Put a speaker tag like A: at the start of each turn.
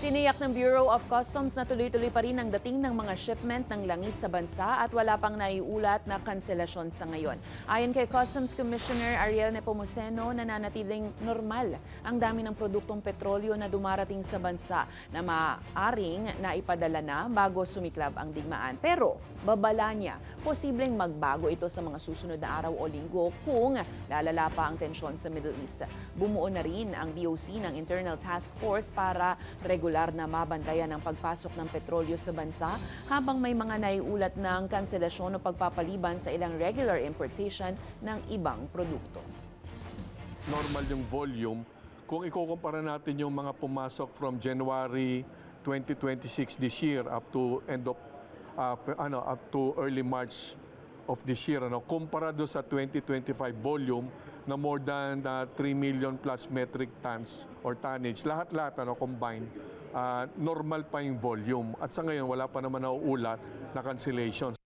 A: Tiniyak ng Bureau of Customs na tuloy-tuloy pa rin ang dating ng mga shipment ng langis sa bansa at wala pang naiulat na kanselasyon sa ngayon. Ayon kay Customs Commissioner Ariel Nepomuceno, nananatiling normal ang dami ng produktong petrolyo na dumarating sa bansa na maaaring naipadala na bago sumiklab ang digmaan. Pero babala niya, posibleng magbago ito sa mga susunod na araw o linggo kung lalala pa ang tensyon sa Middle East. Bumuo na rin ang DOC ng Internal Task Force para regular na mabantayan ang pagpasok ng petrolyo sa bansa habang may mga naiulat ng kanselasyon o pagpapaliban sa ilang regular importation ng ibang produkto.
B: Normal yung volume. Kung ikukumpara natin yung mga pumasok from January 2026 this year up to up to early March of this year, kumpara do sa 2025 volume na more than 3 million plus metric tons or tonnage, lahat-lahat combined, normal pa yung volume. At sa ngayon, wala pa naman nauulat na cancellations.